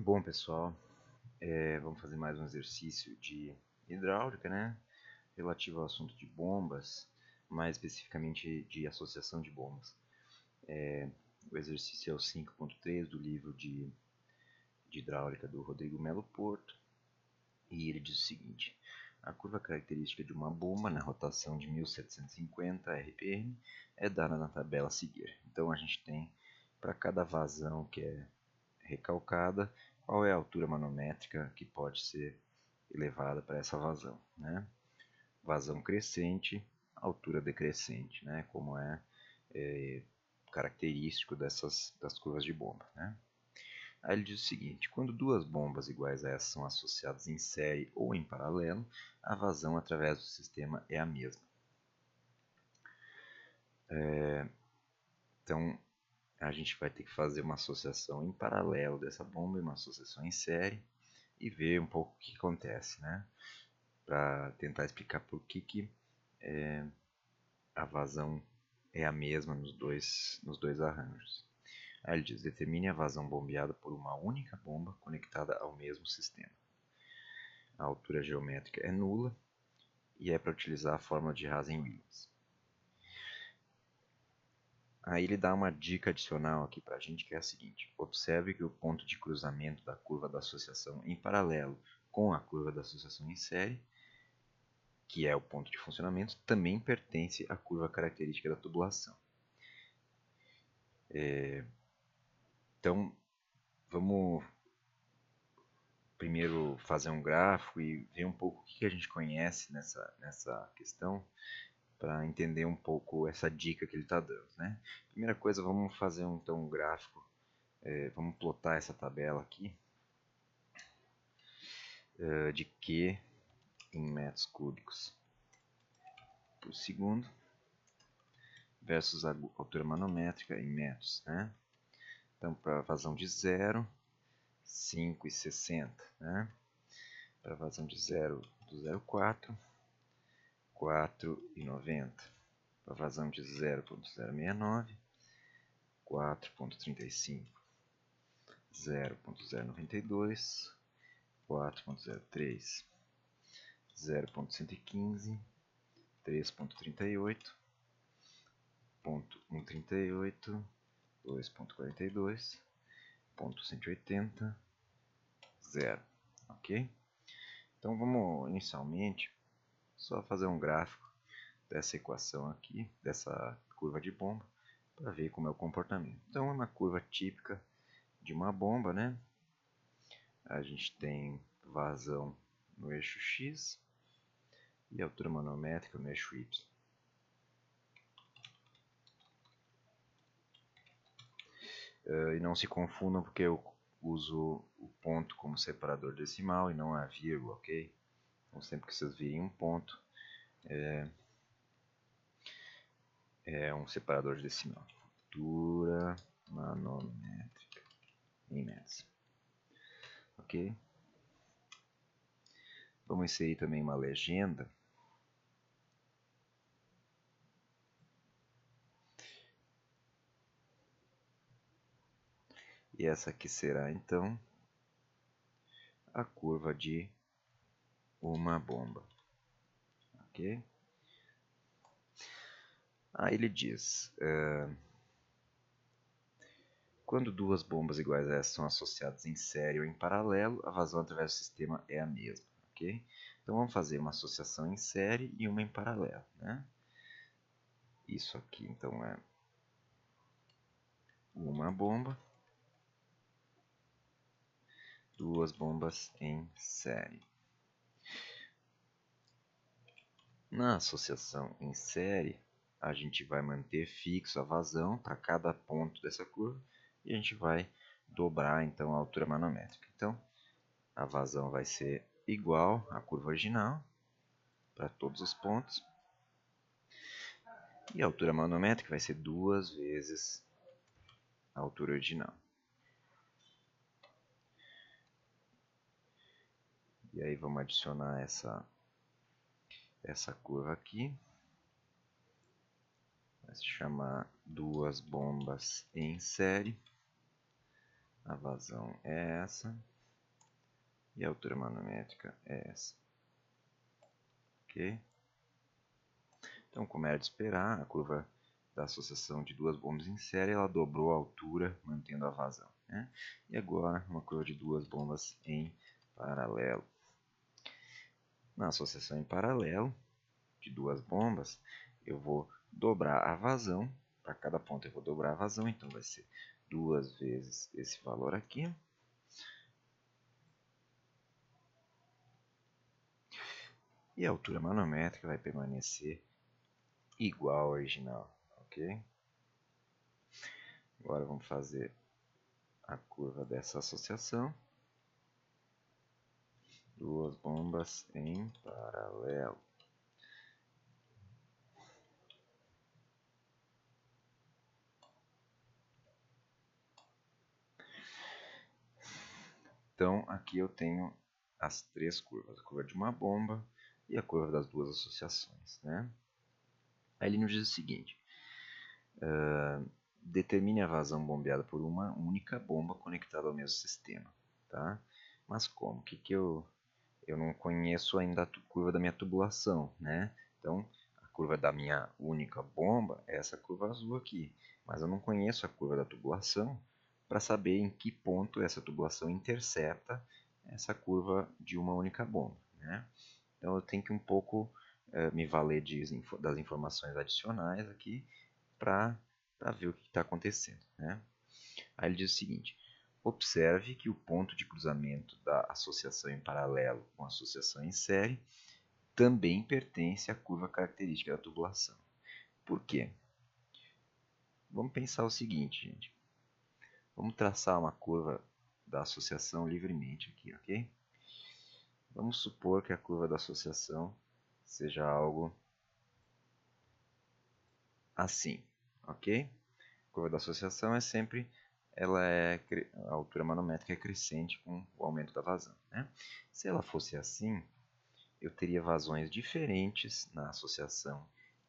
Bom, pessoal, vamos fazer mais um exercício de hidráulica, né? Relativo ao assunto de bombas, mais especificamente de associação de bombas. O exercício é o 5.3 do livro de hidráulica do Rodrigo Melo Porto, e ele diz o seguinte: a curva característica de uma bomba na rotação de 1750 rpm é dada na tabela a seguir. Então a gente tem para cada vazão que é recalcada, qual é a altura manométrica que pode ser elevada para essa vazão, né? Vazão crescente, altura decrescente, né? Como é característico das curvas de bomba, né? Aí ele diz o seguinte: quando duas bombas iguais a essa são associadas em série ou em paralelo, a vazão através do sistema é a mesma. Então, a gente vai ter que fazer uma associação em paralelo dessa bomba e uma associação em série e ver um pouco o que acontece, né? Para tentar explicar por que a vazão é a mesma nos dois arranjos. Aí ele diz: determine a vazão bombeada por uma única bomba conectada ao mesmo sistema. A altura geométrica é nula e é para utilizar a fórmula de Hazen-Williams. Aí ele dá uma dica adicional aqui para a gente, que é a seguinte: observe que o ponto de cruzamento da curva da associação em paralelo com a curva da associação em série, que é o ponto de funcionamento, também pertence à curva característica da tubulação. Então, vamos primeiro fazer um gráfico e ver um pouco o que a gente conhece nessa questão, para entender um pouco essa dica que ele está dando, né? Primeira coisa, vamos fazer então um gráfico, vamos plotar essa tabela aqui de Q em metros cúbicos por segundo versus a altura manométrica em metros, né? Então, para vazão de 0, 5,60, né? Para vazão de 0 do 0,4, 4,90. Para vazão de 0,069, 4,35. 0,092, 4,03, 0,115, 3,38, 1,38, 2,42, 1,180, 0. Ok? Então vamos inicialmente só fazer um gráfico dessa equação aqui, dessa curva de bomba, para ver como é o comportamento. Então é uma curva típica de uma bomba, né? A gente tem vazão no eixo X e altura manométrica no eixo Y. E não se confundam porque eu uso o ponto como separador decimal e não a vírgula, ok? Então sempre que vocês virem um ponto, é um separador decimal. Altura manométrica em metros. Ok? Vamos inserir também uma legenda. E essa aqui será então a curva de uma bomba. Ok? Aí ele diz: quando duas bombas iguais a essa são associadas em série ou em paralelo, a vazão através do sistema é a mesma. Ok? Então vamos fazer uma associação em série e uma em paralelo, né? Isso aqui então é uma bomba, duas bombas em série. Na associação em série, a gente vai manter fixo a vazão para cada ponto dessa curva e a gente vai dobrar então a altura manométrica. Então, a vazão vai ser igual à curva original para todos os pontos e a altura manométrica vai ser duas vezes a altura original. E aí vamos adicionar essa curva aqui. Vai se chamar duas bombas em série. a vazão é essa e a altura manométrica é essa. Ok? Então, como era de esperar, a curva da associação de duas bombas em série, ela dobrou a altura, mantendo a vazão, né? E agora, uma curva de duas bombas em paralelo. Na associação em paralelo de duas bombas, eu vou dobrar a vazão. Para cada ponto eu vou dobrar a vazão, então vai ser 2 vezes esse valor aqui. E a altura manométrica vai permanecer igual ao original, ok? Agora vamos fazer a curva dessa associação. Duas bombas em paralelo. Então, aqui eu tenho as três curvas. A curva de uma bomba e a curva das duas associações, né? Aí ele nos diz o seguinte. Determine a vazão bombeada por uma única bomba conectada ao mesmo sistema, tá? Mas como? Eu não conheço ainda a curva da minha tubulação, né? Então, a curva da minha única bomba é essa curva azul aqui. Mas eu não conheço a curva da tubulação para saber em que ponto essa tubulação intercepta essa curva de uma única bomba, né? Então, eu tenho que um pouco me valer das informações adicionais aqui para ver o que está acontecendo, né? Aí ele diz o seguinte: observe que o ponto de cruzamento da associação em paralelo com a associação em série também pertence à curva característica da tubulação. Por quê? Vamos pensar o seguinte, gente. Vamos traçar uma curva da associação livremente aqui, ok? Vamos supor que a curva da associação seja algo assim, ok? A curva da associação é sempre a altura manométrica é crescente com o aumento da vazão, né? Se ela fosse assim, eu teria vazões diferentes na associação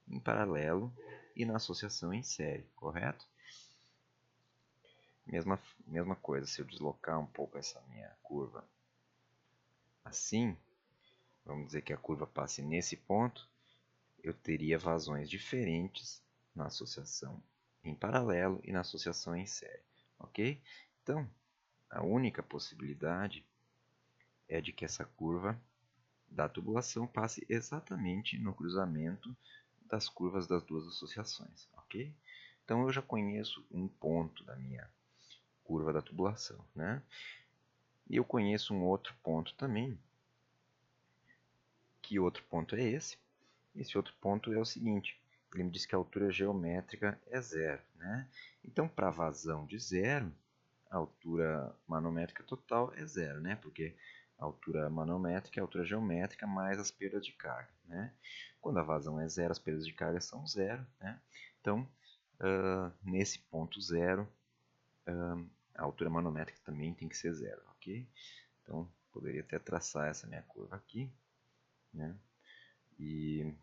em paralelo e na associação em série, correto? Mesma coisa, se eu deslocar um pouco essa minha curva assim, vamos dizer que a curva passe nesse ponto, eu teria vazões diferentes na associação em paralelo e na associação em série, ok? Então, a única possibilidade é de que essa curva da tubulação passe exatamente no cruzamento das curvas das duas associações, ok? Então eu já conheço um ponto da minha curva da tubulação, né? E eu conheço um outro ponto também. Que outro ponto é esse? Esse outro ponto é o seguinte: ele me diz que a altura geométrica é zero, né? Então, para a vazão de zero, a altura manométrica total é zero, né? Porque a altura manométrica é a altura geométrica mais as perdas de carga, né? Quando a vazão é zero, as perdas de carga são zero, né? Então, nesse ponto zero, a altura manométrica também tem que ser zero, ok? Então, poderia até traçar essa minha curva aqui, né? E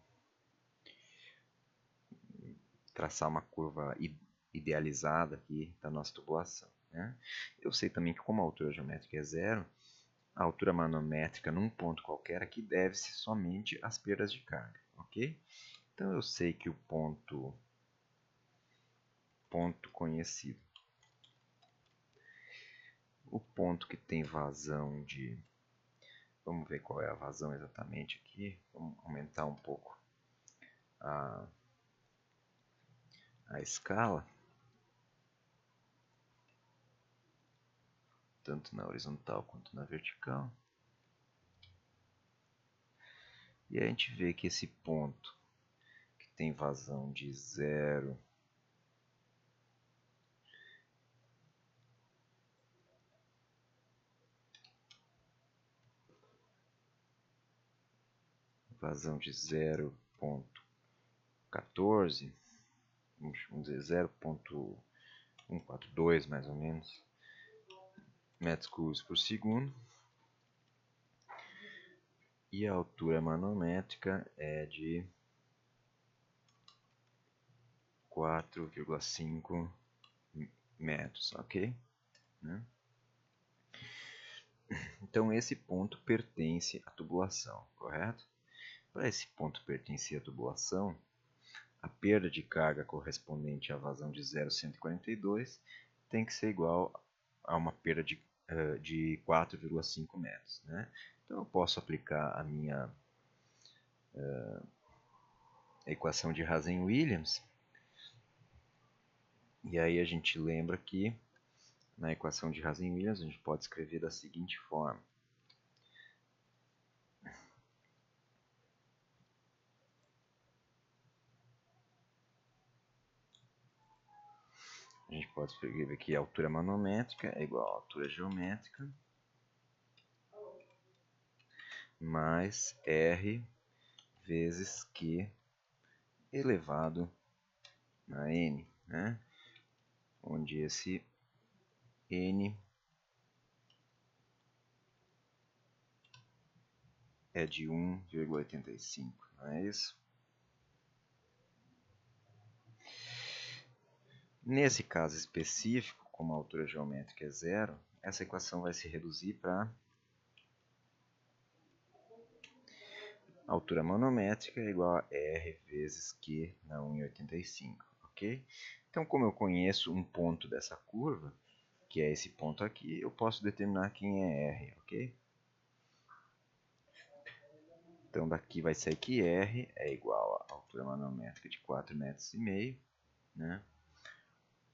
traçar uma curva idealizada aqui da nossa tubulação, né? Eu sei também que como a altura geométrica é zero, a altura manométrica num ponto qualquer aqui deve-se somente às perdas de carga, ok? Então eu sei que o ponto conhecido, o ponto que tem vazão de, vamos ver qual é a vazão exatamente aqui, vamos aumentar um pouco a escala, tanto na horizontal quanto na vertical. E a gente vê que esse ponto que tem vazão de zero, vazão de 0,14, vamos dizer 0,142 mais ou menos, metros cúbicos por segundo. E a altura manométrica é de 4,5 metros, ok? Né? Então, esse ponto pertence à tubulação, correto? Para esse ponto pertencer à tubulação, a perda de carga correspondente à vazão de 0,142 tem que ser igual a uma perda de 4,5 metros. Né? Então, eu posso aplicar a minha equação de Hazen-Williams. E aí a gente lembra que na equação de Hazen-Williams a gente pode escrever da seguinte forma. A gente pode escrever que a altura manométrica é igual à altura geométrica mais R vezes Q elevado a N, né? Onde esse N é de 1,85, não é isso? Nesse caso específico, como a altura geométrica é zero, essa equação vai se reduzir para altura manométrica é igual a R vezes Q na 1,85, ok? Então, como eu conheço um ponto dessa curva, que é esse ponto aqui, eu posso determinar quem é R, ok? Então, daqui vai sair que R é igual à altura manométrica de 4,5 metros, né?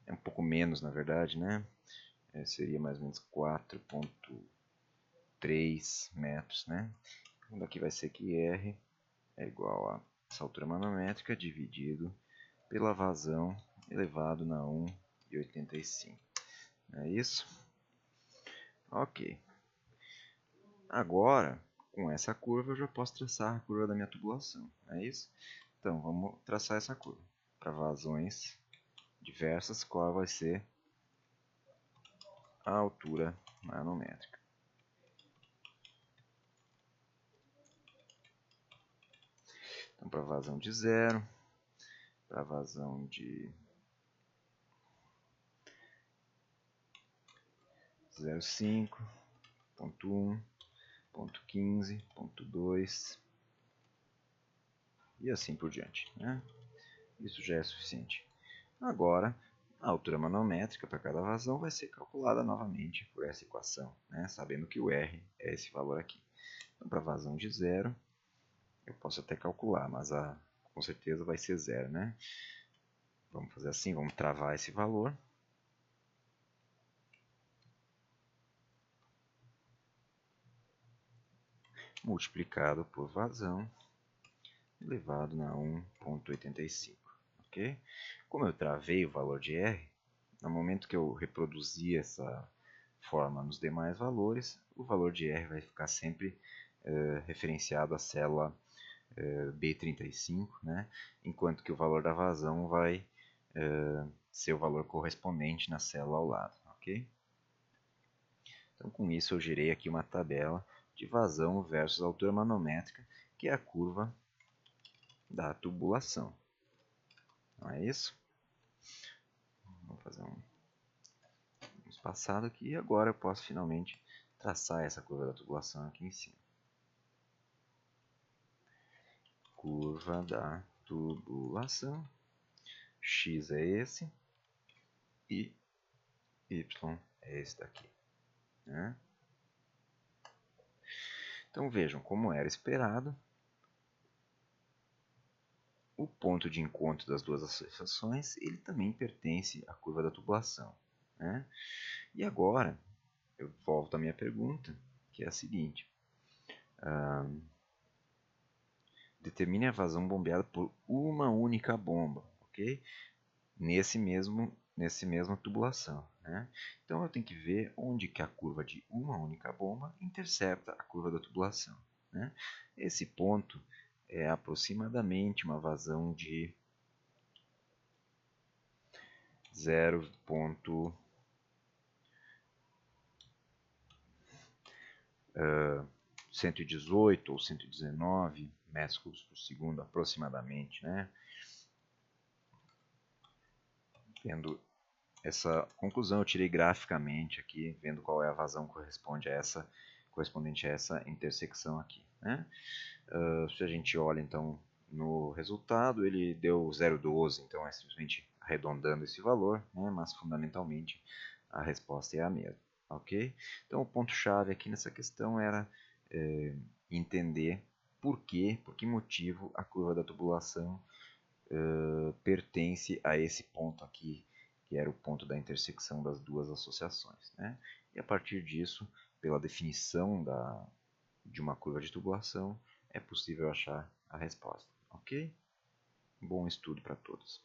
É um pouco menos, na verdade, né? Seria mais ou menos 4,3 metros, né? Então, daqui vai ser que R é igual a essa altura manométrica dividido pela vazão elevado na 1,85. É isso? Ok. Agora, com essa curva, eu já posso traçar a curva da minha tubulação. É isso? Então, vamos traçar essa curva. Para vazões diversas, qual vai ser a altura manométrica. Então, para vazão de 0, para vazão de 0,5, 0,1, 0,15, 0,2 e assim por diante, né? Isso já é suficiente. Agora, a altura manométrica para cada vazão vai ser calculada novamente por essa equação, né? Sabendo que o R é esse valor aqui. Então, para vazão de 0, eu posso até calcular, mas com certeza vai ser 0, né? Vamos fazer assim, vamos travar esse valor. Multiplicado por vazão elevado na 1,85, ok? Como eu travei o valor de R, no momento que eu reproduzir essa forma nos demais valores, o valor de R vai ficar sempre referenciado à célula B35, né? Enquanto que o valor da vazão vai ser o valor correspondente na célula ao lado, ok? Então, com isso, eu gerei aqui uma tabela de vazão versus altura manométrica, que é a curva da tubulação. Não é isso? Vamos fazer um espaçado aqui e agora eu posso finalmente traçar essa curva da tubulação aqui em cima. Curva da tubulação. X é esse e Y é esse daqui, né? Então vejam, como era esperado, o ponto de encontro das duas associações ele também pertence à curva da tubulação, né? E agora eu volto à minha pergunta, que é a seguinte: determine a vazão bombeada por uma única bomba, ok? Nessa mesma tubulação, né? Então eu tenho que ver onde que a curva de uma única bomba intercepta a curva da tubulação, né? Esse ponto é aproximadamente uma vazão de 0,118 ou 119 metros cúbicos por segundo aproximadamente, né? Tendo essa conclusão, eu tirei graficamente aqui, vendo qual é a vazão que corresponde a essa correspondente a essa intersecção aqui, né? Se a gente olha então no resultado, ele deu 0,12, então é simplesmente arredondando esse valor, né? Mas fundamentalmente a resposta é a mesma, ok? Então o ponto-chave aqui nessa questão era entender por que motivo a curva da tubulação pertence a esse ponto aqui, que era o ponto da intersecção das duas associações, né? E a partir disso, pela definição de uma curva de tubulação, é possível achar a resposta, ok? Bom estudo para todos.